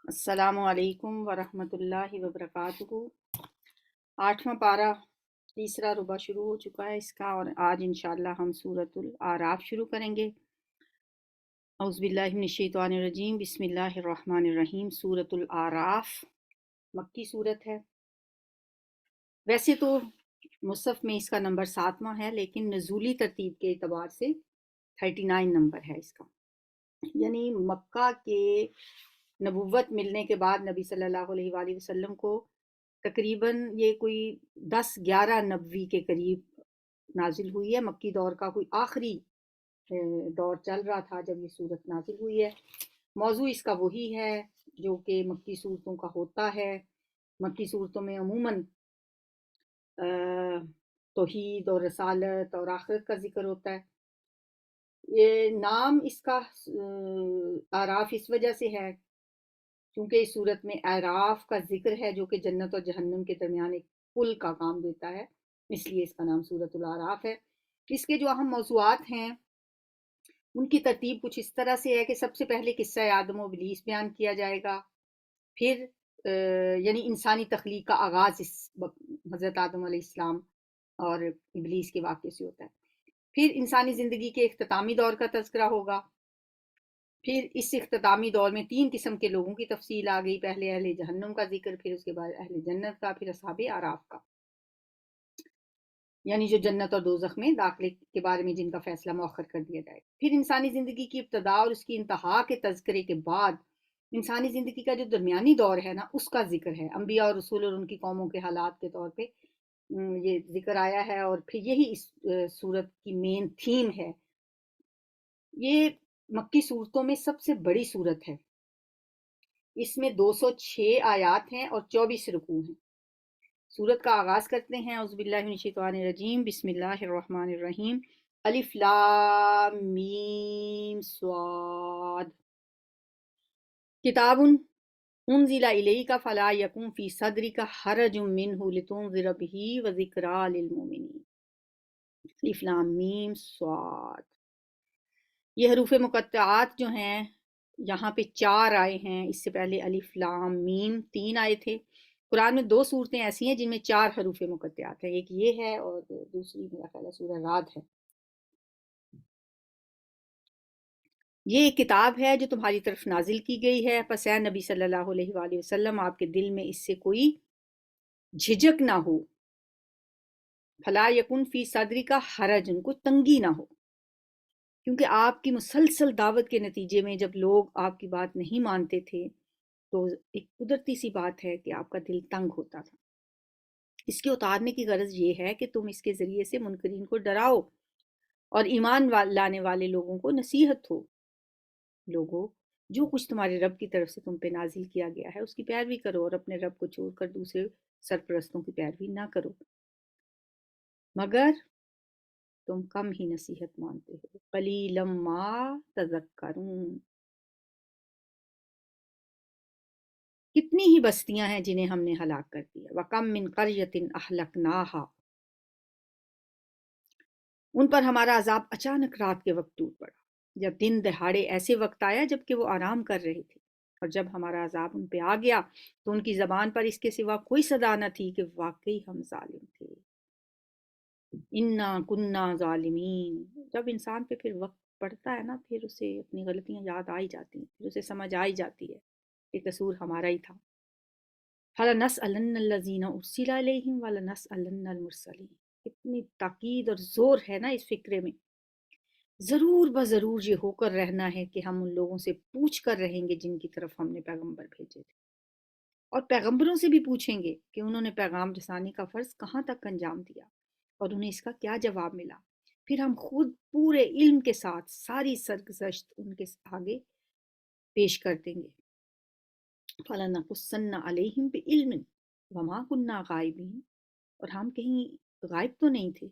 السلام علیکم ورحمۃ اللہ وبرکاتہ۔ 8واں پارہ تیسرا ربع شروع ہو چکا ہے اس کا، اور آج انشاءاللہ ہم سورۃ الاعراف شروع کریں گے۔ اعوذ باللہ من الشیطان الرجیم، بسم اللہ الرحمن الرحیم۔ سورۃ الاعراف مکی صورت ہے۔ ویسے تو مصحف میں اس کا نمبر 7واں ہے، لیکن نزولی ترتیب کے اعتبار سے 39 نمبر ہے اس کا، یعنی مکہ کے نبوت ملنے کے بعد نبی صلی اللہ علیہ وآلہ وسلم کو تقریباً یہ کوئی 10-11 نبوی کے قریب نازل ہوئی ہے۔ مکی دور کا کوئی آخری دور چل رہا تھا جب یہ صورت نازل ہوئی ہے۔ موضوع اس کا وہی ہے جو کہ مکی صورتوں کا ہوتا ہے۔ مکی صورتوں میں عموماً توحید اور رسالت اور آخرت کا ذکر ہوتا ہے۔ یہ نام اس کا اعراف اس وجہ سے ہے کیونکہ اس صورت میں اعراف کا ذکر ہے جو کہ جنت اور جہنم کے درمیان ایک پل کا کام دیتا ہے، اس لیے اس کا نام سورۃ الاعراف ہے۔ اس کے جو اہم موضوعات ہیں ان کی ترتیب کچھ اس طرح سے ہے کہ سب سے پہلے قصہ آدم و ابلیس بیان کیا جائے گا، پھر یعنی انسانی تخلیق کا آغاز اس حضرت آدم علیہ السلام اور ابلیس کے واقعے سے ہوتا ہے۔ پھر انسانی زندگی کے اختتامی دور کا تذکرہ ہوگا۔ پھر اس اختتامی دور میں 3 قسم کے لوگوں کی تفصیل آ گئی، پہلے اہل جہنم کا ذکر، پھر اس کے بعد اہل جنت کا، پھر اصحاب اعراف کا، یعنی جو جنت اور دوزخ میں داخلے کے بارے میں جن کا فیصلہ مؤخر کر دیا جائے۔ پھر انسانی زندگی کی ابتدا اور اس کی انتہا کے تذکرے کے بعد انسانی زندگی کا جو درمیانی دور ہے نا، اس کا ذکر ہے، انبیاء اور رسول اور ان کی قوموں کے حالات کے طور پہ یہ ذکر آیا ہے، اور پھر یہی اس سورت کی مین تھیم ہے۔ یہ مکی صورتوں میں سب سے بڑی صورت ہے، اس میں 206 آیات ہیں اور 24 رکوع ہیں۔ سورت کا آغاز کرتے ہیں، اعوذ باللہ من الشیطان الرجیم، بسم اللہ الرحمن الرحیم۔ الف لام میم صاد، کتاب انزل الیک فلا یکن فی صدرک حرج منہ لتنذر بہ وذکری للمؤمنین۔ الف لام میم صاد، یہ حروف مقطعات جو ہیں یہاں پہ 4 آئے ہیں، اس سے پہلے الف لام میم 3 آئے تھے۔ قرآن میں 2 صورتیں ایسی ہیں جن میں 4 حروف مقطعات ہیں، ایک یہ ہے اور دوسری میرا خیال ہے سورہ رعد ہے۔ یہ ایک کتاب ہے جو تمہاری طرف نازل کی گئی ہے، پس اے نبی صلی اللہ علیہ وآلہ وسلم آپ کے دل میں اس سے کوئی جھجک نہ ہو، فلا یکن فی صدری کا حرج، کوئی تنگی نہ ہو، کیونکہ آپ کی مسلسل دعوت کے نتیجے میں جب لوگ آپ کی بات نہیں مانتے تھے تو ایک قدرتی سی بات ہے کہ آپ کا دل تنگ ہوتا تھا۔ اس کے اتارنے کی غرض یہ ہے کہ تم اس کے ذریعے سے منکرین کو ڈراؤ اور ایمان لانے والے لوگوں کو نصیحت ہو۔ لوگوں، جو کچھ تمہارے رب کی طرف سے تم پہ نازل کیا گیا ہے اس کی پیروی کرو، اور اپنے رب کو چھوڑ کر دوسرے سرپرستوں کی پیروی نہ کرو، مگر تم کم ہی نصیحت مانتے ہو۔ قلیلا ما تذکرون، کتنی ہی بستیاں ہیں جنہیں ہم نے ہلاک کر دیا۔ وَكَم مِّن قَرْيَةٍ أَهْلَكْنَاهَا، ان پر ہمارا عذاب اچانک رات کے وقت ٹوٹ پڑا، جب دن دہاڑے ایسے وقت آیا جب کہ وہ آرام کر رہے تھے، اور جب ہمارا عذاب ان پہ آ گیا تو ان کی زبان پر اس کے سوا کوئی صدا نہ تھی کہ واقعی ہم ظالم تھے۔ انا کننا ظالمین، جب انسان پہ پھر وقت پڑتا ہے نا، پھر اسے اپنی غلطیاں یاد آئی جاتی ہیں، پھر اسے سمجھ آئی جاتی ہے کہ قصور ہمارا ہی تھا۔ فَلَنَسْأَلَنَّ الَّذِينَ أُرْسِلَ إِلَيْهِمْ وَلَنَسْأَلَنَّ الْمُرْسَلِينَ، کتنی تاکید اور زور ہے نا اس فکرے میں۔ ضرور بضرور یہ ہو کر رہنا ہے کہ ہم ان لوگوں سے پوچھ کر رہیں گے جن کی طرف ہم نے پیغمبر بھیجے تھے، اور پیغمبروں سے بھی پوچھیں گے کہ انہوں نے پیغام رسانی کا فرض کہاں تک انجام دیا اور انہیں اس کا کیا جواب ملا۔ پھر ہم خود پورے علم کے ساتھ ساری سرگزشت ان کے آگے پیش کر دیں گے۔ فَلَنَقُصَّنَّ عَلَيْهِمْ بِعِلْمٍ وَمَا كُنَّا غَائِبِينَ، اور ہم کہیں غائب تو نہیں تھے۔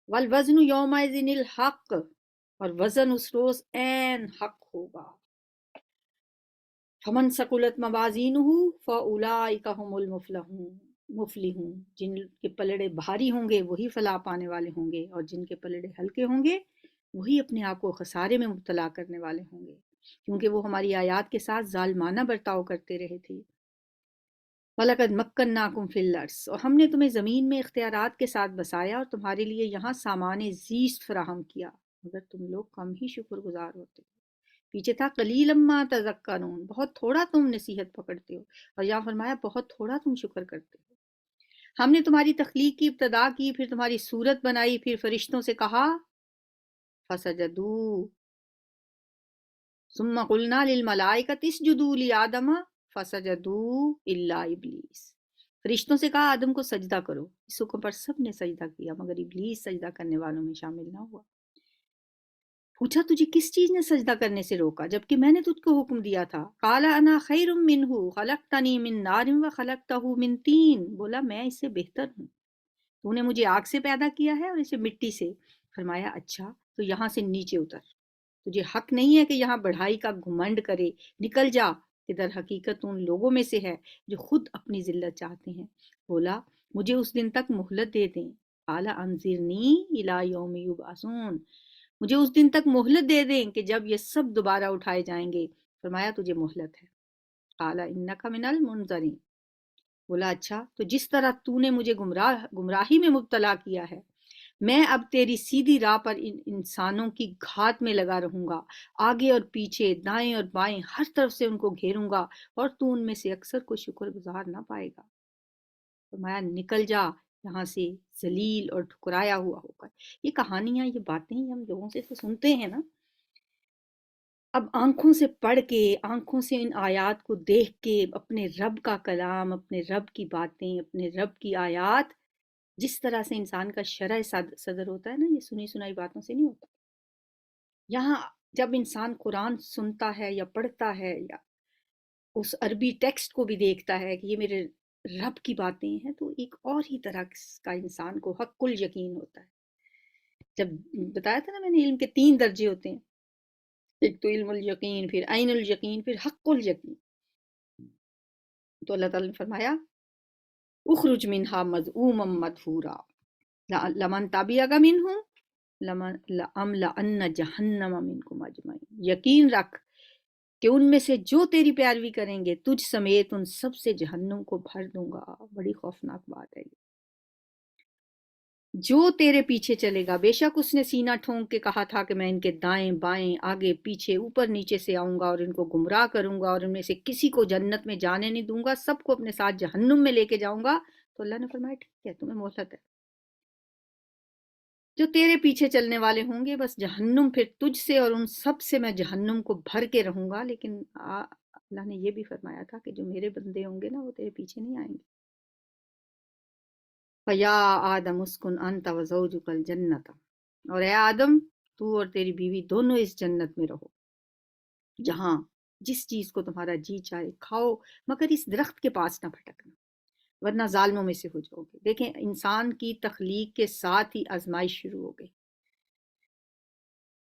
وَالْوَزْنُ يَوْمَئِذٍ الْحَقُّ، اور وزن اس روز عین حق ہوگا۔ فَمَنْ ثَقُلَتْ مَوَازِينُهُ فَأُولَئِكَ هُمُ الْمُفْلِحُونَ، جن کے پلڑے بھاری ہوں گے وہی فلاح پانے والے ہوں گے، اور جن کے پلڑے ہلکے ہوں گے وہی اپنے آپ کو خسارے میں مبتلا کرنے والے ہوں گے۔ کیونکہ وہ ہماری آیات کے ساتھ ظالمانہ برتاؤ کرتے رہے تھے۔ وَلَقَدْ مَكَّنَّاكُمْ فِي الْأَرْضِ، اور ہم نے تمہیں زمین میں اختیارات کے ساتھ بسایا اور تمہارے لیے یہاں سامان زیست فراہم کیا، مگر تم لوگ کم ہی شکر گزار ہوتے ہو۔ پیچھے تھا قلیلا ما تذکرون، بہت تھوڑا تم نصیحت پکڑتے ہو، اور یہاں فرمایا بہت تھوڑا تم شکر کرتے ہو۔ ہم نے تمہاری تخلیق کی ابتدا کی، پھر تمہاری صورت بنائی، پھر فرشتوں سے کہا فسجدوا ثم قلنا للملائکۃ اسجدوا لآدم فسجدوا الا ابلیس، فرشتوں سے کہا آدم کو سجدہ کرو، اس حکم پر سب نے سجدہ کیا مگر ابلیس سجدہ کرنے والوں میں شامل نہ ہوا۔ پوچھا تجھے کس چیز نے سجدہ کرنے سے روکا جبکہ میں نے تجھ کو حکم دیا تھا؟ قال انا خیر منہ خلقتنی من نار وخلقتہ من طین، بولا میں اس سے بہتر ہوں، تو نے مجھے آگ سے پیدا کیا ہے اور اسے مٹی سے۔ فرمایا اچھا تو یہاں سے نیچے اتر، تجھے حق نہیں ہے کہ یہاں بڑھائی کا گھمنڈ کرے، نکل جا، کہ در حقیقت ان لوگوں میں سے ہے جو خود اپنی ذلت چاہتے ہیں۔ بولا مجھے اس دن تک مہلت دے دیں، قال انظرنی الی یوم یبعثون، مجھے اس دن تک مہلت دے دیں کہ جب یہ سب دوبارہ اٹھائے جائیں گے۔ فرمایا تجھے مہلت ہے، قال انک من المنظرین، بولا اچھا تو جس طرح تو نے مجھے گمراہی میں مبتلا کیا ہے، میں اب تیری سیدھی راہ پر ان انسانوں کی گھات میں لگا رہوں گا، آگے اور پیچھے، دائیں اور بائیں، ہر طرف سے ان کو گھیروں گا، اور تو ان میں سے اکثر کو شکر گزار نہ پائے گا۔ فرمایا نکل جا یہاں سے ذلیل اور ٹھکرایا ہوا ہو کر۔ یہ کہانیاں، یہ باتیں ہم لوگوں سے تو سنتے ہیں نا، اب آنکھوں سے پڑھ کے، آنکھوں سے ان آیات کو دیکھ کے، اپنے رب کا کلام، اپنے رب کی باتیں، اپنے رب کی آیات، جس طرح سے انسان کا شرح صدر ہوتا ہے نا، یہ سنی سنائی باتوں سے نہیں ہوتا۔ یہاں جب انسان قرآن سنتا ہے یا پڑھتا ہے یا اس عربی ٹیکسٹ کو بھی دیکھتا ہے کہ یہ میرے رب کی باتیں ہیں، تو ایک اور ہی طرح کا انسان کو حق الیقین ہوتا ہے۔ جب بتایا تھا نا میں نے، علم کے 3 درجے ہوتے ہیں، ایک تو علم الیقین، پھر عین الیقین، پھر حق الیقین۔ تو اللہ تعالیٰ نے فرمایا اخرج منہا مذءوما مدحورا لمن تبعک منہم لأملأن جہنم منکم اجمعین، یقین رکھ کہ ان میں سے جو تیری پیروی کریں گے تجھ سمیت ان سب سے جہنم کو بھر دوں گا۔ بڑی خوفناک بات ہے یہ۔ جو تیرے پیچھے چلے گا، بے شک اس نے سینہ ٹھونک کے کہا تھا کہ میں ان کے دائیں بائیں، آگے پیچھے، اوپر نیچے سے آؤں گا اور ان کو گمراہ کروں گا، اور ان میں سے کسی کو جنت میں جانے نہیں دوں گا، سب کو اپنے ساتھ جہنم میں لے کے جاؤں گا۔ تو اللہ نے فرمایا ٹھیک ہے، تمہیں مہلت ہے، جو تیرے پیچھے چلنے والے ہوں گے بس جہنم، پھر تجھ سے اور ان سب سے میں جہنم کو بھر کے رہوں گا۔ لیکن اللہ نے یہ بھی فرمایا تھا کہ جو میرے بندے ہوں گے نا، وہ تیرے پیچھے نہیں آئیں گے۔ فَيَا آدَمُ اسْكُنْ أَنْتَ وَزَوْجُكَ الْجَنَّةَ، اور اے آدم تو اور تیری بیوی دونوں اس جنت میں رہو، جہاں جس چیز کو تمہارا جی چاہے کھاؤ، مگر اس درخت کے پاس نہ بھٹکنا، ورنہ ظالموں میں سے ہو جاؤ گے۔ دیکھیں انسان کی تخلیق کے ساتھ ہی آزمائش شروع ہو گئی۔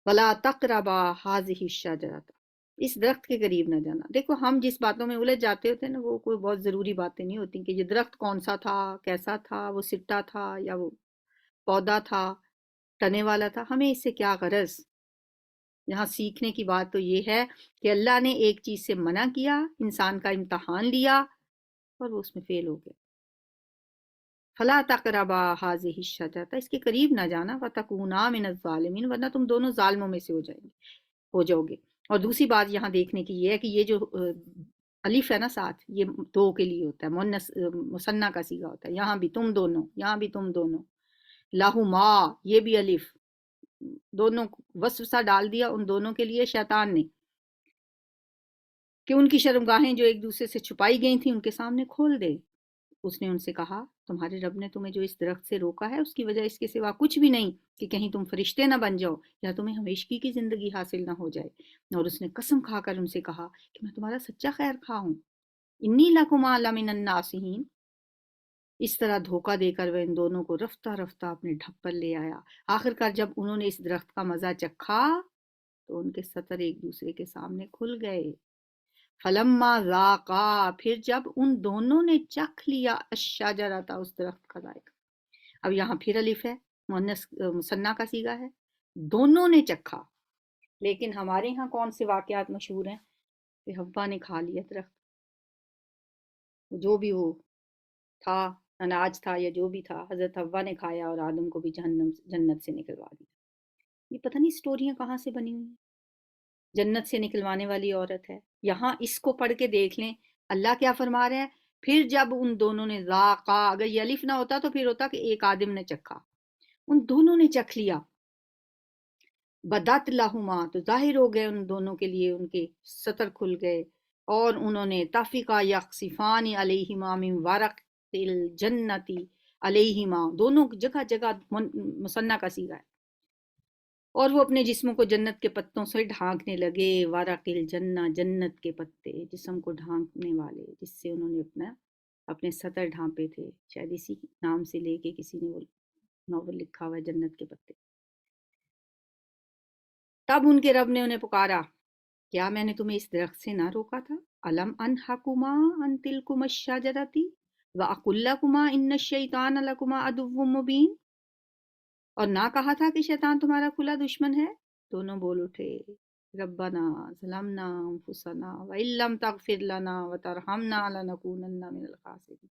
وَلَا تَقْرَبَا هَٰذِهِ الشَّجَرَةَ، اس درخت کے قریب نہ جانا۔ دیکھو ہم جس باتوں میں الجھ جاتے ہوتے ہیں نا، وہ کوئی بہت ضروری باتیں نہیں ہوتی کہ یہ درخت کون سا تھا، کیسا تھا، وہ سٹا تھا یا وہ پودا تھا، تنے والا تھا، ہمیں اس سے کیا غرض۔ یہاں سیکھنے کی بات تو یہ ہے کہ اللہ نے ایک چیز سے منع کیا، انسان کا امتحان لیا اور وہ اس میں فیل ہو گیا۔ فلا تقربا هذه الشجرة، اس کے قریب نہ جانا، فتکونا من الظالمین، ورنہ تم دونوں ظالموں میں سے ہو جاؤ گے۔ اور دوسری بات یہاں دیکھنے کی یہ ہے کہ یہ جو الف ہے نا ساتھ، یہ دو کے لیے ہوتا ہے، مؤنث مثنیٰ کا صیغہ ہوتا ہے۔ یہاں بھی تم دونوں، یہاں بھی تم دونوں، لہما، یہ بھی الف، دونوں وسوسہ ڈال دیا ان دونوں کے لیے شیطان نے کہ ان کی شرمگاہیں جو ایک دوسرے سے چھپائی گئی تھیں ان کے سامنے کھول دے۔ اس نے ان سے کہا تمہارے رب نے تمہیں جو اس درخت سے روکا ہے اس کی وجہ اس کے سوا کچھ بھی نہیں کہ کہیں تم فرشتے نہ بن جاؤ یا تمہیں ہمیشگی کی زندگی حاصل نہ ہو جائے۔ اور اس نے قسم کھا کر ان سے کہا کہ میں تمہارا سچا خیر خواہ ہوں، انی لکما لمن الناصحین۔ اس طرح دھوکہ دے کر وہ ان دونوں کو رفتہ رفتہ اپنے ڈھب پر لے آیا۔ آخر کار جب انہوں نے اس درخت کا مزہ چکھا تو ان کے سطر ایک دوسرے کے سامنے کھل گئے۔ فلما ذاقا، پھر جب ان دونوں نے چکھ لیا، الشجرۃ، اس درخت کا ذائقہ۔ اب یہاں پھر الف ہے، مؤنث مثنیٰ کا صیغہ ہے، دونوں نے چکھا، لیکن ہمارے ہاں کون سے واقعات مشہور ہیں کہ حوا نے کھا لیا درخت، جو بھی وہ تھا، اناج تھا یا جو بھی تھا، حضرت حوا نے کھایا اور آدم کو بھی جنت سے نکلوا دیا۔ یہ پتہ نہیں سٹوریاں کہاں سے بنی ہوئی ہیں، جنت سے نکلوانے والی عورت ہے۔ یہاں اس کو پڑھ کے دیکھ لیں اللہ کیا فرما رہے ہیں۔ پھر جب ان دونوں نے ذاقا، اگر یہ الف نہ ہوتا تو پھر ہوتا کہ ایک آدم نے چکھا، ان دونوں نے چکھ لیا، بدت لہما، تو ظاہر ہو گئے ان دونوں کے لیے، ان کے سطر کھل گئے، اور انہوں نے تفقا یخصفان علیہما من ورق الجنتی، علیہما دونوں جگہ جگہ مثنیٰ کا صیغہ ہے، اور وہ اپنے جسموں کو جنت کے پتوں سے ڈھانکنے لگے، ورق الجنہ، جنت کے پتے جسم کو ڈھانکنے والے، جس سے انہوں نے اپنے سطر ڈھانپے تھے، شاید اسی نام سے لے کے کسی نے وہ ناول لکھا ہوا ہے، جنت کے پتے۔ تب ان کے رب نے انہیں پکارا، کیا میں نے تمہیں اس درخت سے نہ روکا تھا؟ الم انہکما ان تلکما الشجرۃ واقل لکما ان الشیطان لکما عدو مبین، اور نہ کہا تھا کہ شیطان تمہارا کھلا دشمن ہے؟ دونوں بول اٹھے، ربنا ظلمنا انفسنا وان لم تغفر لنا وترحمنا لنکونن من الخاسرین،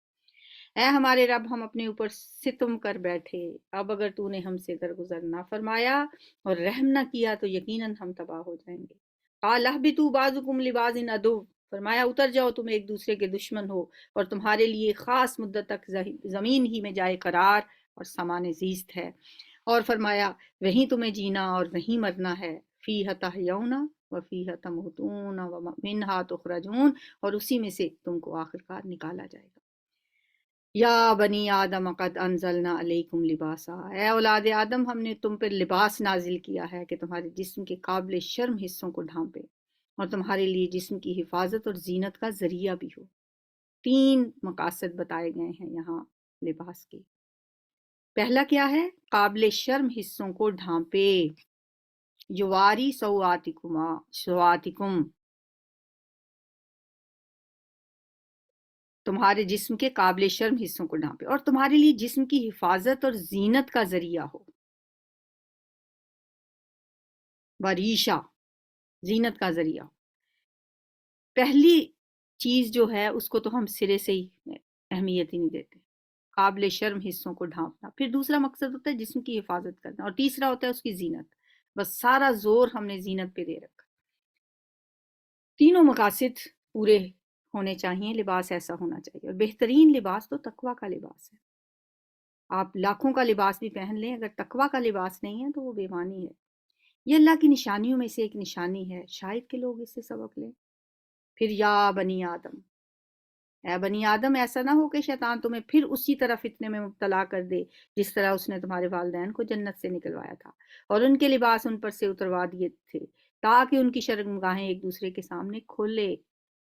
اے ہمارے رب ہم اپنے اوپر ستم کر بیٹھے، اب اگر تو نے ہم سے درگزر نہ فرمایا اور رحم نہ کیا تو یقیناً ہم تباہ ہو جائیں گے۔ قال اہبطوا بعضکم لبعض عدو، فرمایا اتر جاؤ، تم ایک دوسرے کے دشمن ہو، اور تمہارے لیے خاص مدت تک زمین ہی میں جائے قرار اور سامان زیست ہے، اور فرمایا وہیں تمہیں جینا اور وہیں مرنا ہے، فیہا تحیون وفیہا تموتون ومنہا تخرجون، اور اسی میں سے تم کو آخر کار نکالا جائے گا۔ یا بنی آدم قد انزلنا علیکم لباسا، اے اولاد آدم ہم نے تم پر لباس نازل کیا ہے کہ تمہارے جسم کے قابل شرم حصوں کو ڈھانپے اور تمہارے لیے جسم کی حفاظت اور زینت کا ذریعہ بھی ہو۔ 3 مقاصد بتائے گئے ہیں یہاں لباس کے۔ پہلا کیا ہے؟ قابل شرم حصوں کو ڈھانپے، یواری سواتکم، تمہارے جسم کے قابل شرم حصوں کو ڈھانپے اور تمہارے لیے جسم کی حفاظت اور زینت کا ذریعہ ہو۔ وریشا، زینت کا ذریعہ ہو۔ پہلی چیز جو ہے اس کو تو ہم سرے سے ہی اہمیت ہی نہیں دیتے، قابل شرم حصوں کو ڈھانپنا۔ پھر دوسرا مقصد ہوتا ہے جسم کی حفاظت کرنا، اور تیسرا ہوتا ہے اس کی زینت۔ بس سارا زور ہم نے زینت پہ دے رکھا۔ تینوں مقاصد پورے ہونے چاہیے، لباس ایسا ہونا چاہیے، اور بہترین لباس تو تقویٰ کا لباس ہے۔ آپ لاکھوں کا لباس بھی پہن لیں، اگر تقویٰ کا لباس نہیں ہے تو وہ بے معنی ہے۔ یہ اللہ کی نشانیوں میں سے ایک نشانی ہے، شاید کہ لوگ اس سے سبق لیں۔ پھر یا بنی آدم، اے بنی آدم، ایسا نہ ہو کہ شیطان تمہیں پھر اسی طرح فتنے میں مبتلا کر دے جس طرح اس نے تمہارے والدین کو جنت سے نکلوایا تھا اور ان کے لباس ان پر سے اتروا دیے تھے تاکہ ان کی شرمگاہیں ایک دوسرے کے سامنے کھولے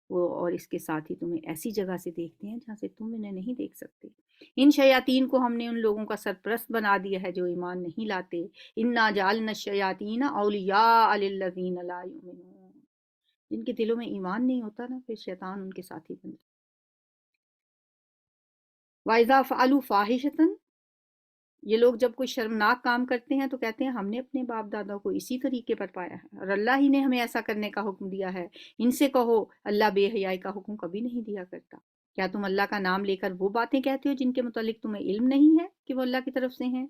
وہ، اور اس کے ساتھ ہی تمہیں ایسی جگہ سے دیکھتے ہیں جہاں سے تم انہیں نہیں دیکھ سکتے۔ ان شیاطین کو ہم نے ان لوگوں کا سرپرست بنا دیا ہے جو ایمان نہیں لاتے۔ انا جعلنا الشیاطین اولیاء للذین لا یؤمنون، جن کے دلوں میں ایمان نہیں ہوتا نا، پھر شیطان ان کے ساتھی بنتا۔ وَإِذَا فَعَلُوا فَاحِشَةً، یہ لوگ جب کوئی شرمناک کام کرتے ہیں تو کہتے ہیں ہم نے اپنے باپ دادا کو اسی طریقے پر پایا ہے اور اللہ ہی نے ہمیں ایسا کرنے کا حکم دیا ہے۔ ان سے کہو اللہ بے حیائی کا حکم کبھی نہیں دیا کرتا۔ کیا تم اللہ کا نام لے کر وہ باتیں کہتے ہو جن کے متعلق تمہیں علم نہیں ہے کہ وہ اللہ کی طرف سے ہیں؟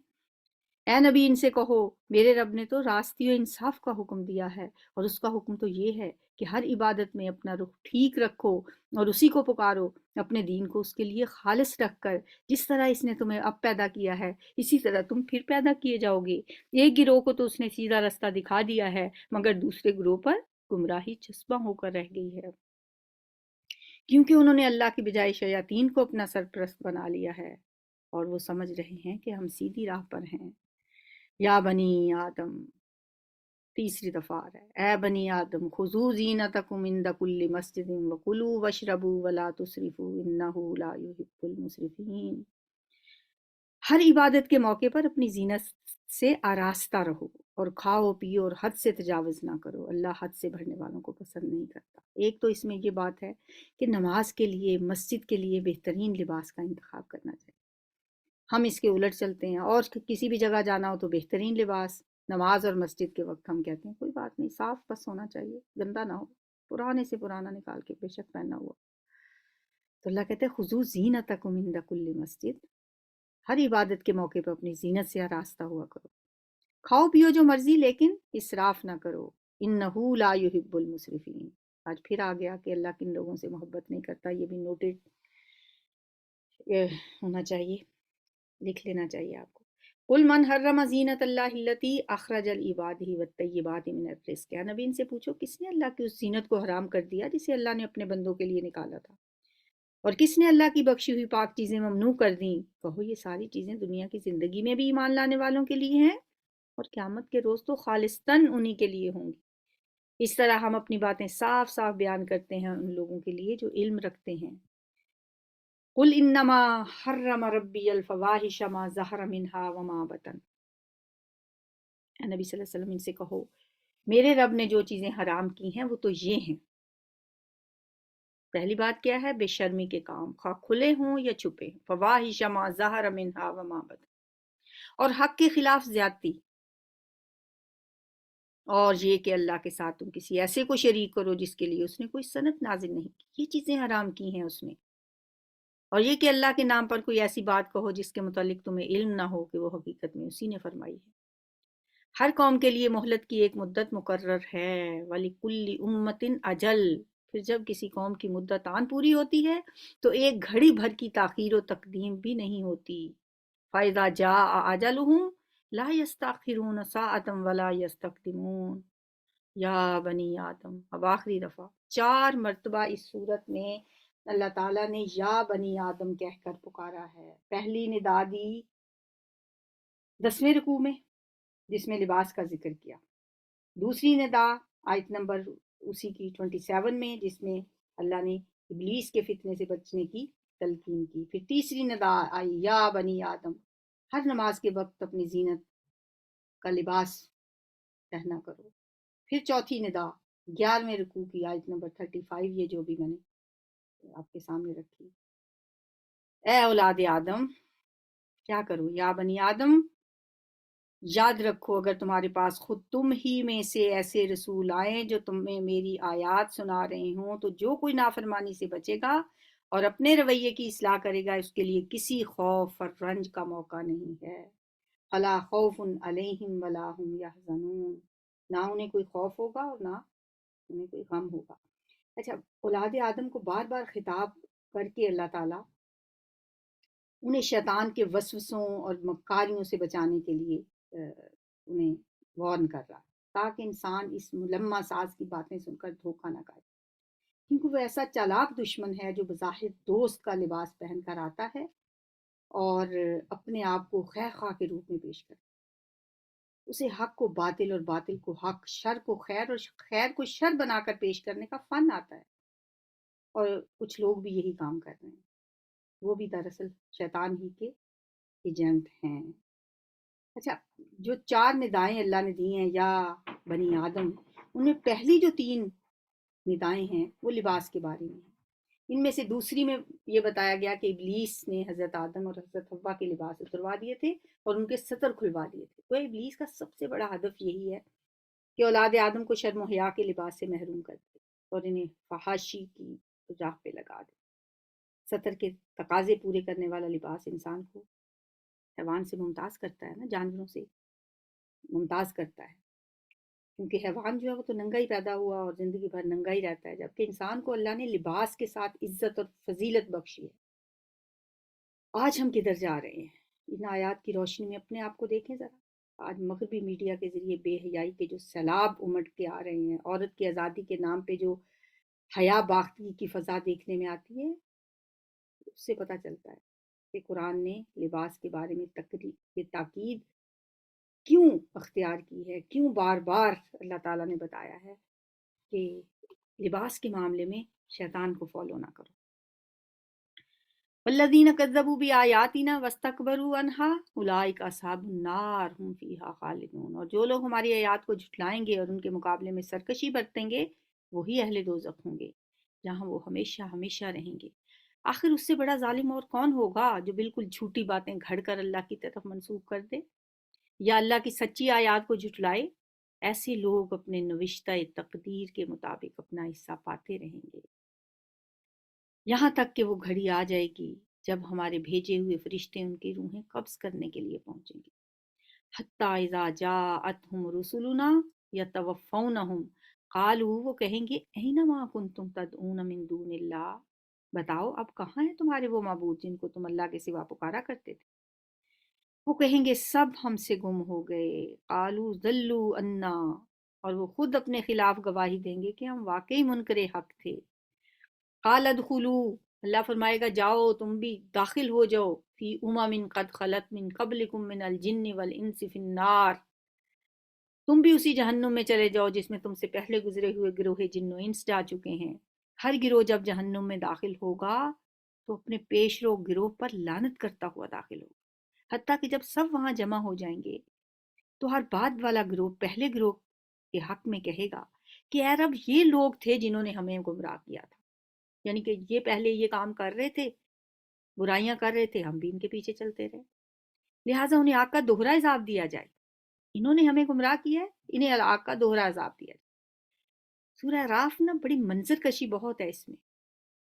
اے نبی ان سے کہو میرے رب نے تو راستی و انصاف کا حکم دیا ہے، اور اس کا حکم تو یہ ہے کہ ہر عبادت میں اپنا رخ ٹھیک رکھو اور اسی کو پکارو، اپنے دین کو اس کے لیے خالص رکھ کر، جس طرح اس نے تمہیں اب پیدا کیا ہے اسی طرح تم پھر پیدا کیے جاؤ گے۔ ایک گروہ کو تو اس نے سیدھا رستہ دکھا دیا ہے مگر دوسرے گروہ پر گمراہی چسپاں ہو کر رہ گئی ہے، کیونکہ انہوں نے اللہ کی بجائے شیاطین کو اپنا سرپرست بنا لیا ہے اور وہ سمجھ رہے ہیں کہ ہم سیدھی راہ پر ہیں۔ یا بنی آدم، تیسری دفعہ آ رہا ہے، اے بنی آدم خذوا زینتکم عند کل مسجد وکلوا واشربوا ولا تسرفوا انہ لا یحب المسرفین۔ ہر عبادت کے موقع پر اپنی زینت سے آراستہ رہو اور کھاؤ پیو اور حد سے تجاوز نہ کرو، اللہ حد سے بڑھنے والوں کو پسند نہیں کرتا۔ ایک تو اس میں یہ بات ہے کہ نماز کے لیے، مسجد کے لیے بہترین لباس کا انتخاب کرنا چاہیے۔ ہم اس کے الٹ چلتے ہیں، اور کسی بھی جگہ جانا ہو تو بہترین لباس، نماز اور مسجد کے وقت ہم کہتے ہیں کوئی بات نہیں، صاف بس ہونا چاہیے، گندا نہ ہو، پرانے سے پرانا نکال کے بے شک پہننا ہوا۔ تو اللہ کہتے ہیں خذو زینتکم عند کل مسجد، ہر عبادت کے موقع پہ اپنی زینت سے آراستہ ہوا کرو، کھاؤ پیو جو مرضی لیکن اسراف نہ کرو، انہو لا یحب المسرفین۔ آج پھر آ گیا کہ اللہ کن لوگوں سے محبت نہیں کرتا، یہ بھی نوٹڈ ہونا چاہیے، لکھ لینا چاہیے آپ کو۔ قل من حرم زینت اللہ التی اخرج لعبادہ والطیبات من الرزق، کیا نبی ان سے پوچھو کس نے اللہ کی اس زینت کو حرام کر دیا جسے اللہ نے اپنے بندوں کے لیے نکالا تھا، اور کس نے اللہ کی بخشی ہوئی پاک چیزیں ممنوع کر دیں؟ کہو یہ ساری چیزیں دنیا کی زندگی میں بھی ایمان لانے والوں کے لیے ہیں، اور قیامت کے روز تو خالصتاً انہی کے لیے ہوں گی۔ اس طرح ہم اپنی باتیں صاف صاف بیان کرتے ہیں ان لوگوں کے لیے جو علم رکھتے ہیں۔ قل انما حرم ربی الفواحش ما ظہر منها وما بطن، اے نبی صلی اللہ علیہ وسلم ان سے کہو میرے رب نے جو چیزیں حرام کی ہیں وہ تو یہ ہیں۔ پہلی بات کیا ہے؟ بے شرمی کے کام، خواہ کھلے ہوں یا چھپے، فواحش ما ظہر منها وما بطن، اور حق کے خلاف زیادتی، اور یہ کہ اللہ کے ساتھ تم کسی ایسے کو شریک کرو جس کے لیے اس نے کوئی سند نازل نہیں کی، یہ چیزیں حرام کی ہیں اس نے، اور یہ کہ اللہ کے نام پر کوئی ایسی بات کہو جس کے متعلق تمہیں علم نہ ہو کہ وہ حقیقت میں اسی نے فرمائی ہے۔ ہر قوم کے لیے مہلت کی ایک مدت مقرر ہے، وَلِكُلِّ أُمَّةٍ أَجَلٌ، پھر جب کسی قوم کی مدت آن پوری ہوتی ہے تو ایک گھڑی بھر کی تاخیر و تقدیم بھی نہیں ہوتی۔ فَإِذَا جَاءَ أَجَلُهُمْ لَا يَسْتَأْخِرُونَ سَاعَةً وَلَا يَسْتَقْدِمُونَ یا بنی آدم۔ اب آخری دفعہ 4 مرتبہ اس صورت میں اللہ تعالیٰ نے یا بنی آدم کہہ کر پکارا ہے۔ پہلی ندا دی 10ویں رکوع میں جس میں لباس کا ذکر کیا، دوسری ندا آیت نمبر اسی کی 27 میں جس میں اللہ نے ابلیس کے فتنے سے بچنے کی تلقین کی، پھر تیسری ندا آئی یا بنی آدم، ہر نماز کے وقت اپنی زینت کا لباس پہنا کرو، پھر چوتھی ندا 11ویں رکوع کی آیت نمبر 35، یہ جو بھی میں نے آپ کے سامنے رکھی، اے اولاد آدم کیا کرو، یا بنی آدم یاد رکھو اگر تمہارے پاس خود تم ہی میں سے ایسے رسول آئیں جو تمہیں میری آیات سنا رہے ہوں تو جو کوئی نافرمانی سے بچے گا اور اپنے رویے کی اصلاح کرے گا اس کے لیے کسی خوف اور رنج کا موقع نہیں ہے۔ فلا خوف علیہم ولا هم یحزنون، نہ انہیں کوئی خوف ہوگا اور نہ انہیں کوئی غم ہوگا۔ اچھا، اولاد آدم کو بار بار خطاب کر کے اللہ تعالیٰ انہیں شیطان کے وسوسوں اور مکاریوں سے بچانے کے لیے انہیں وارن کر رہا ہے تاکہ انسان اس ملمہ ساز کی باتیں سن کر دھوکہ نہ کھائے، کیونکہ وہ ایسا چالاک دشمن ہے جو بظاہر دوست کا لباس پہن کر آتا ہے اور اپنے آپ کو خیر خواہ کے روپ میں پیش کرتا ہے۔ اسے حق کو باطل اور باطل کو حق، شر کو خیر اور خیر کو شر بنا کر پیش کرنے کا فن آتا ہے، اور کچھ لوگ بھی یہی کام کر رہے ہیں، وہ بھی دراصل شیطان ہی کے ایجنٹ ہیں۔ اچھا، جو 4 ندائیں اللہ نے دی ہیں یا بنی آدم، ان میں پہلی جو 3 ندائیں ہیں وہ لباس کے بارے میں ہیں۔ ان میں سے دوسری میں یہ بتایا گیا کہ ابلیس نے حضرت آدم اور حضرت حوا کے لباس اتروا دیے تھے اور ان کے ستر کھلوا دیے تھے۔ تو ابلیس کا سب سے بڑا ہدف یہی ہے کہ اولاد آدم کو شرم و حیا کے لباس سے محروم کر دے اور انہیں فحاشی کی راہ پہ لگا دے۔ ستر کے تقاضے پورے کرنے والا لباس انسان کو حیوان سے ممتاز کرتا ہے نا، جانوروں سے ممتاز کرتا ہے، کیونکہ حیوان جو ہے وہ تو ننگا ہی پیدا ہوا اور زندگی بھر ننگا ہی رہتا ہے، جبکہ انسان کو اللہ نے لباس کے ساتھ عزت اور فضیلت بخشی ہے۔ آج ہم کدھر جا رہے ہیں؟ ان آیات کی روشنی میں اپنے آپ کو دیکھیں ذرا۔ آج مغربی میڈیا کے ذریعے بے حیائی کے جو سیلاب امٹ کے آ رہے ہیں، عورت کی آزادی کے نام پہ جو حیا باختگی کی فضا دیکھنے میں آتی ہے، اس سے پتہ چلتا ہے کہ قرآن نے لباس کے بارے میں تاکید کیوں اختیار کی ہے، کیوں بار بار اللہ تعالیٰ نے بتایا ہے کہ لباس کے معاملے میں شیطان کو فالو نہ کرو۔ والذین کذبوا بآیاتنا واستکبروا عنہا اولئک اصحاب النار هم فیہا خالدون، اور جو لوگ ہماری آیات کو جھٹلائیں گے اور ان کے مقابلے میں سرکشی برتیں گے وہی اہل دوزخ ہوں گے جہاں وہ ہمیشہ ہمیشہ رہیں گے۔ آخر اس سے بڑا ظالم اور کون ہوگا جو بالکل جھوٹی باتیں گھڑ کر اللہ کی طرف منسوب کر دے؟ یا اللہ کی سچی آیات کو جھٹلائے، ایسے لوگ اپنے نوشتہ تقدیر کے مطابق اپنا حصہ پاتے رہیں گے، یہاں تک کہ وہ گھڑی آ جائے گی جب ہمارے بھیجے ہوئے فرشتے ان کی روحیں قبض کرنے کے لیے پہنچیں گے۔ حتیٰ اذا جاءتہم رسلنا یتوفونہم قالوا، وہ کہیں گے این ما کنتم تدعون من دون اللہ، بتاؤ اب کہاں ہیں تمہارے وہ معبود جن کو تم اللہ کے سوا پکارا کرتے تھے؟ وہ کہیں گے سب ہم سے گم ہو گئے، قالوا ضلوا عنا، اور وہ خود اپنے خلاف گواہی دیں گے کہ ہم واقعی منکر حق تھے۔ قال ادخلوا، اللہ فرمائے گا جاؤ تم بھی داخل ہو جاؤ، فی امم قد خلت من قبلکم من الجن والانس فی النار، تم بھی اسی جہنم میں چلے جاؤ جس میں تم سے پہلے گزرے ہوئے گروہ جن و انس جا چکے ہیں۔ ہر گروہ جب جہنم میں داخل ہوگا تو اپنے پیش رو گروہ پر لعنت کرتا ہوا داخل ہوگا، حتیٰ کہ جب سب وہاں جمع ہو جائیں گے تو ہر بعد والا گروہ پہلے گروہ کے حق میں کہے گا کہ اے رب یہ لوگ تھے جنہوں نے ہمیں گمراہ کیا تھا، یعنی کہ یہ پہلے یہ کام کر رہے تھے، برائیاں کر رہے تھے، ہم بھی ان کے پیچھے چلتے رہے، لہٰذا انہیں آگ کا دوہرا عذاب دیا جائے، انہوں نے ہمیں گمراہ کیا ہے، انہیں آگ کا دوہرا عذاب دیا جائے۔ سورہ راف نا بڑی منظر کشی بہت ہے اس میں،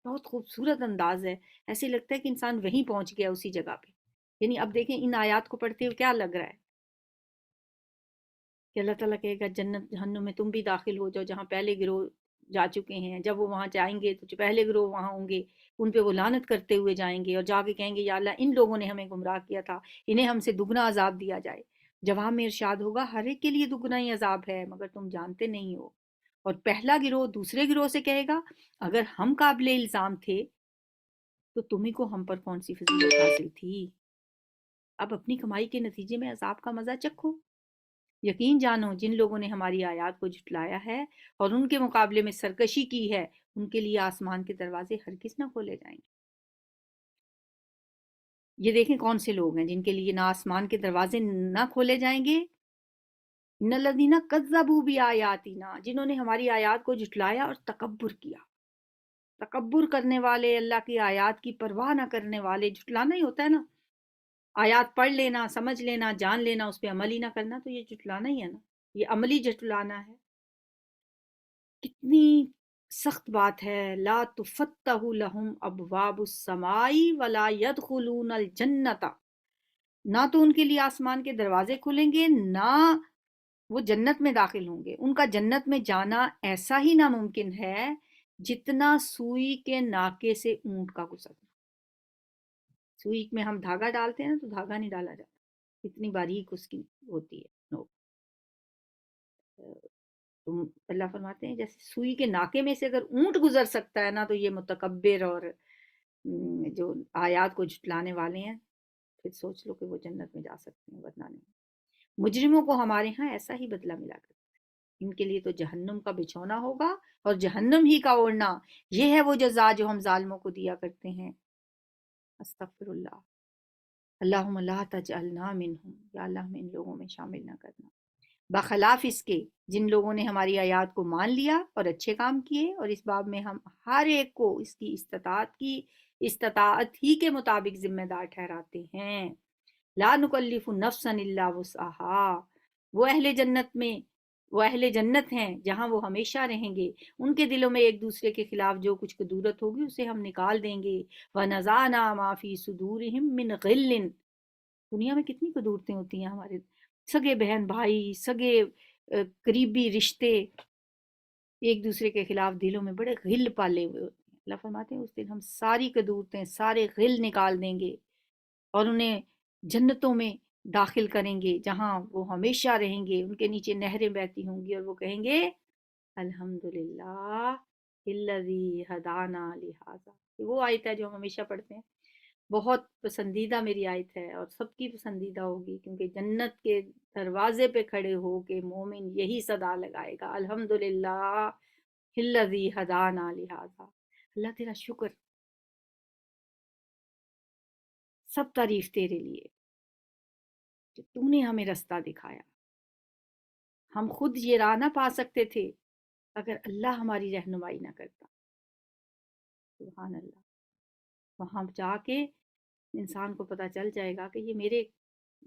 بہت خوبصورت انداز ہے، ایسے لگتا ہے کہ انسان وہیں پہنچ گیا اسی جگہ پہ۔ یعنی اب دیکھیں ان آیات کو پڑھتے ہوئے کیا لگ رہا ہے کہ اللہ تعالیٰ کہے گا جنت جہنم میں تم بھی داخل ہو جاؤ جہاں پہلے گروہ جا چکے ہیں، جب وہ وہاں جائیں گے تو جو پہلے گروہ وہاں ہوں گے ان پہ وہ لعنت کرتے ہوئے جائیں گے اور جا کے کہیں گے یا اللہ ان لوگوں نے ہمیں گمراہ کیا تھا، انہیں ہم سے دگنا عذاب دیا جائے۔ جواب میں ارشاد ہوگا ہر ایک کے لیے دگنا ہی عذاب ہے مگر تم جانتے نہیں ہو۔ اور پہلا گروہ دوسرے گروہ سے کہے گا اگر ہم قابل الزام تھے تو تمہیں کو ہم پر کون سی فضیلت حاصل تھی، اب اپنی کمائی کے نتیجے میں عذاب کا مزہ چکھو۔ یقین جانو جن لوگوں نے ہماری آیات کو جھٹلایا ہے اور ان کے مقابلے میں سرکشی کی ہے ان کے لیے آسمان کے دروازے ہرگز نہ کھولے جائیں گے۔ یہ دیکھیں کون سے لوگ ہیں جن کے لیے نہ آسمان کے دروازے نہ کھولے جائیں گے، ان الذین کذبوا بآیاتنا، جنہوں نے ہماری آیات کو جھٹلایا اور تکبر کیا۔ تکبر کرنے والے، اللہ کی آیات کی پرواہ نہ کرنے والے، جھٹلانا ہی ہوتا ہے نا، آیات پڑھ لینا، سمجھ لینا، جان لینا، اس پہ عمل ہی نہ کرنا، تو یہ جھٹلانا ہی ہے نا، یہ عملی جھٹلانا ہے۔ کتنی سخت بات ہے، لا تفتح لہم ابواب السماء ولا يدخلون الجنت، نہ تو ان کے لیے آسمان کے دروازے کھلیں گے نہ وہ جنت میں داخل ہوں گے، ان کا جنت میں جانا ایسا ہی ناممکن ہے جتنا سوئی کے ناکے سے اونٹ کا گزرنا۔ سوئی میں ہم دھاگا ڈالتے ہیں نا تو دھاگا نہیں ڈالا جاتا، اتنی باریک اس کی ہوتی ہے نوک۔ تو اللہ فرماتے ہیں جیسے سوئی کے ناکے میں سے اگر اونٹ گزر سکتا ہے نا تو یہ متکبر اور جو آیات کو جھٹلانے والے ہیں پھر سوچ لو کہ وہ جنت میں جا سکتے ہیں، ورنہ نہیں۔ مجرموں کو ہمارے ہاں ایسا ہی بدلہ ملا کرتا ہے، ان کے لیے تو جہنم کا بچھونا ہوگا اور جہنم ہی کا اوڑھنا، یہ ہے وہ جزا جو ہم ظالموں کو دیا کرتے ہیں۔ استغفر اللہ، اللہم لا تجعلنا منہم، یا اللہ ہمیں ان لوگوں میں شامل نہ کرنا، بخلاف اس کے جن لوگوں نے ہماری آیات کو مان لیا اور اچھے کام کیے، اور اس باب میں ہم ہر ایک کو اس کی استطاعت ہی کے مطابق ذمہ دار ٹھہراتے ہیں۔ لا نکلف نفسا الا وسعها، وہ اہل جنت ہیں جہاں وہ ہمیشہ رہیں گے، ان کے دلوں میں ایک دوسرے کے خلاف جو کچھ کدورت ہوگی اسے ہم نکال دیں گے۔ وَنَزَعْنَا مَا فِي صُدُورِهِم مِّنْ غِلٍّ، دنیا میں کتنی قدورتیں ہوتی ہیں، ہمارے سگے بہن بھائی، سگے قریبی رشتے ایک دوسرے کے خلاف دلوں میں بڑے غل پالے ہوئے ہوتے ہیں، اللہ فرماتے ہیں اس دن ہم ساری قدورتیں، سارے غل نکال دیں گے اور انہیں جنتوں میں داخل کریں گے جہاں وہ ہمیشہ رہیں گے، ان کے نیچے نہریں بہتی ہوں گی اور وہ کہیں گے الحمدللہ الذی ہدانا لہذا۔ وہ آیت ہے جو ہم ہمیشہ پڑھتے ہیں، بہت پسندیدہ میری آیت ہے اور سب کی پسندیدہ ہوگی، کیونکہ جنت کے دروازے پہ کھڑے ہو کے مومن یہی صدا لگائے گا الحمدللہ الذی ہدانا لہذا، اللہ تیرا شکر، سب تعریف تیرے لیے کہ تو نے ہمیں رستہ دکھایا، ہم خود یہ راہ نہ پا سکتے تھے اگر اللہ ہماری رہنمائی نہ کرتا۔ سبحان اللہ، وہاں جا کے انسان کو پتہ چل جائے گا کہ یہ میرے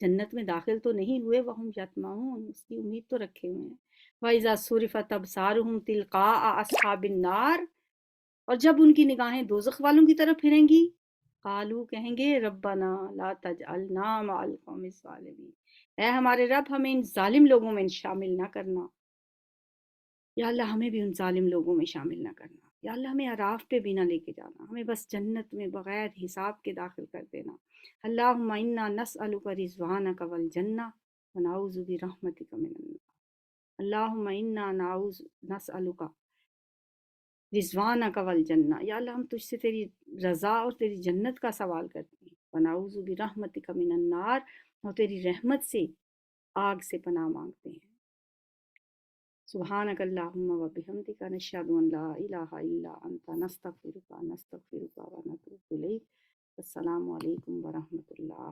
جنت میں داخل تو نہیں ہوئے، وہم یطمعون، اس کی امید تو رکھے ہوئے ہیں۔ وَإِذَا صُرِفَتْ أَبْصَارُهُمْ تِلْقَاءَ أَصْحَابِ النَّارِ، اور جب ان کی نگاہیں دوزخ والوں کی طرف پھریں گی، قالو کہیں گے ربنا لا تجعلنا مع القوم الظالمین، اے ہمارے رب ہمیں ان ظالم لوگوں میں شامل نہ کرنا، یا اللہ ہمیں بھی ان ظالم لوگوں میں شامل نہ کرنا، یا اللہ ہمیں عراف پہ بھی نہ لے کے جانا، ہمیں بس جنت میں بغیر حساب کے داخل کر دینا۔ اللہم انا نسألک رضوانک والجنہ ونعوذ برحمتک من النار۔ اللہم انا نسألک رضوانک والجنہ، یا اللہ ہم تجھ سے تیری رضا اور تیری جنت کا سوال کرتے ہیں، ونعوذ برحمتک من النار، اور تیری رحمت سے آگ سے پناہ مانگتے ہیں۔ سبحانک اللہم و بحمدک نشہد ان لا الہ الا انت نستغفرک و نتوب الیک۔ السلام علیکم ورحمۃ اللہ۔